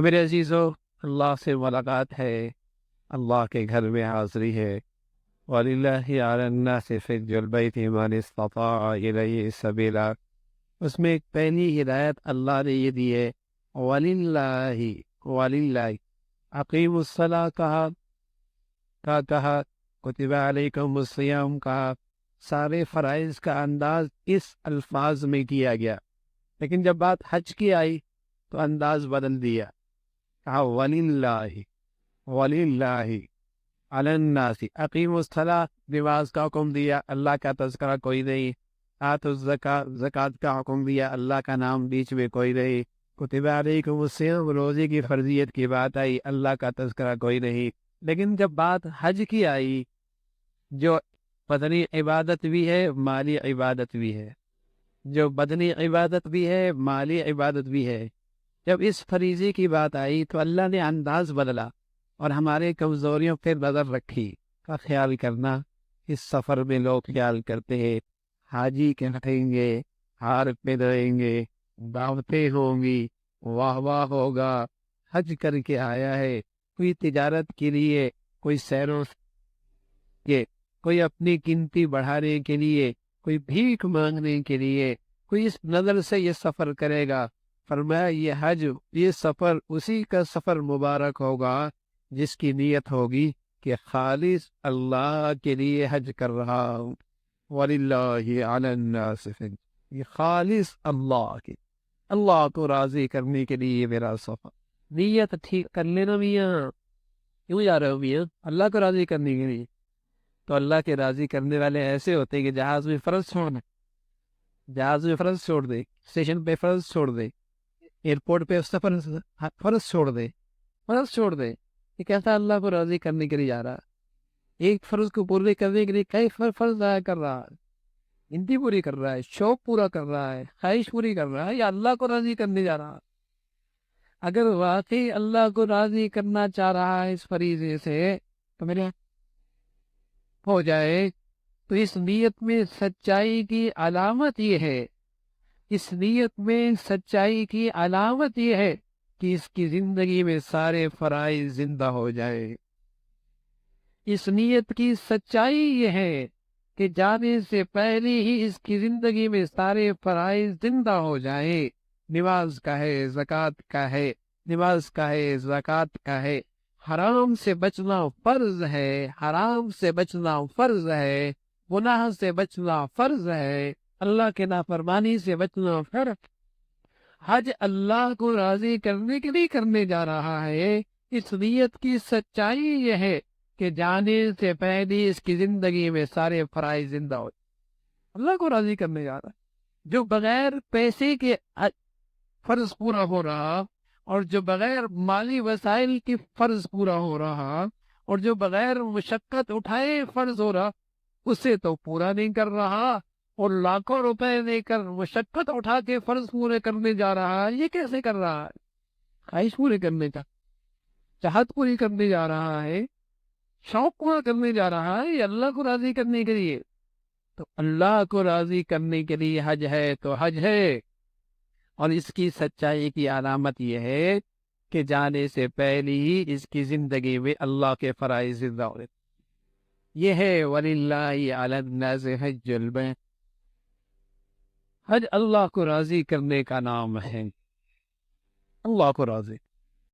تو میرے عزیزو، اللہ سے ملاقات ہے، اللہ کے گھر میں حاضری ہے۔ وَلِلَّهِ عَلَى النَّاسِ حِجُّ الْبَيْتِ مَنِ اسْتَطَاعَ إِلَيْهِ سَبِيلًا۔ اس میں ایک پہلی ہدایت اللہ نے یہ دی ہے، وَلِلَّهِ وَلِلَّهِ اقیم الصلاۃ کہا، کتب علیکم الصیام کہا، سارے فرائض کا انداز اس الفاظ میں کیا گیا، لیکن جب بات حج کی آئی تو انداز بدل دیا، کہا وللہ علی الناس اقیم الصلاۃ، نماز کا حکم دیا، اللہ کا تذکرہ کوئی نہیں، آتوا الزکاۃ، زکوٰۃ کا حکم دیا، اللہ کا نام بیچ میں کوئی نہیں، کتب علیکم الصیام، روزے کی فرضیت کی بات آئی، اللہ کا تذکرہ کوئی نہیں۔ لیکن جب بات حج کی آئی، جو بدنی عبادت بھی ہے مالی عبادت بھی ہے، جو بدنی عبادت بھی ہے مالی عبادت بھی ہے، جب اس فریضے کی بات آئی تو اللہ نے انداز بدلا اور ہمارے کمزوریوں پہ نظر رکھی کا خیال کرنا۔ اس سفر میں لوگ خیال کرتے ہیں حاجی کہیں گے، ہار پہنائیں گے، دعوتیں ہوں گی، واہ واہ ہوگا، حج کر کے آیا ہے، کوئی تجارت کے لیے، کوئی سیروں کے، کوئی اپنی قیمتی بڑھانے کے لیے، کوئی بھیک مانگنے کے لیے، کوئی اس نظر سے یہ سفر کرے گا۔ فرمایا یہ حج، یہ سفر اسی کا سفر مبارک ہوگا جس کی نیت ہوگی کہ خالص اللہ کے لیے حج کر رہا ہوں، وَلِلَّهِ عَلَى النَّاسِ حِجُّ، یہ خالص اللہ کی، اللہ کو راضی کرنے کے لیے میرا سفر۔ نیت ٹھیک کر لینا میاں، کیوں جا رہے ہو میاں؟ اللہ کو راضی کرنے کے لیے۔ تو اللہ کے راضی کرنے والے ایسے ہوتے ہیں کہ جہاز میں فرض چھوڑنا، جہاز میں فرض چھوڑ دے، اسٹیشن پہ فرض چھوڑ دے، ایئرپورٹ پہ فرض چھوڑ دے، فرض چھوڑ دے۔ یہ کیسا اللہ کو راضی کرنے کے لیے جا رہا ہے؟ ایک فرض کو پورے کرنے کے لیے کئی فرض ضائع کر رہا ہے، گنتی پوری کر رہا ہے، شوق پورا کر رہا ہے، خواہش پوری کر رہا ہے، یا اللہ کو راضی کرنے جا رہا ہے؟ اگر واقعی اللہ کو راضی کرنا چاہ رہا ہے اس فریضے سے تو میرے ہو جائے، تو اس نیت میں سچائی کی علامت یہ ہے، اس نیت میں سچائی کی علامت یہ ہے کہ اس کی زندگی میں سارے فرائض زندہ ہو جائے۔ اس نیت کی سچائی یہ ہے کہ جانے سے پہلے ہی اس کی زندگی میں سارے فرائض زندہ ہو جائیں۔ نماز کا ہے، زکوٰۃ کا ہے، نماز کا ہے، زکوٰۃ کا ہے، حرام سے بچنا فرض ہے، حرام سے بچنا فرض ہے، گناہ سے بچنا فرض ہے، اللہ کے نافرمانی سے بچنا فرض۔ حج اللہ کو راضی کرنے کے لیے کرنے جا رہا ہے۔ اس نیت کی سچائی یہ ہے کہ جانے سے پہلے اس کی زندگی میں سارے فرائض زندہ ہو، اللہ کو راضی کرنے جا رہا ہے۔ جو بغیر پیسے کے فرض پورا ہو رہا، اور جو بغیر مالی وسائل کی فرض پورا ہو رہا، اور جو بغیر مشقت اٹھائے فرض ہو رہا، اسے تو پورا نہیں کر رہا، اور لاکھوں روپے لے کر مشقت اٹھا کے فرض پورے کرنے جا رہا ہے۔ یہ کیسے کر رہا ہے؟ خواہش پورے کرنے کا، چاہت پوری کرنے جا رہا ہے، شوق پورا کرنے جا رہا ہے، یہ اللہ کو راضی کرنے کے لیے۔ تو اللہ کو راضی کرنے کے لیے حج ہے تو حج ہے، اور اس کی سچائی کی علامت یہ ہے کہ جانے سے پہلے ہی اس کی زندگی میں اللہ کے فرائض زندہ ہو رہے۔ یہ ہے وَلِلَّهِ عَلَى النَّاسِ حِجُّ الْبَيْتِ، حج اللہ کو راضی کرنے کا نام ہے، اللہ کو راضی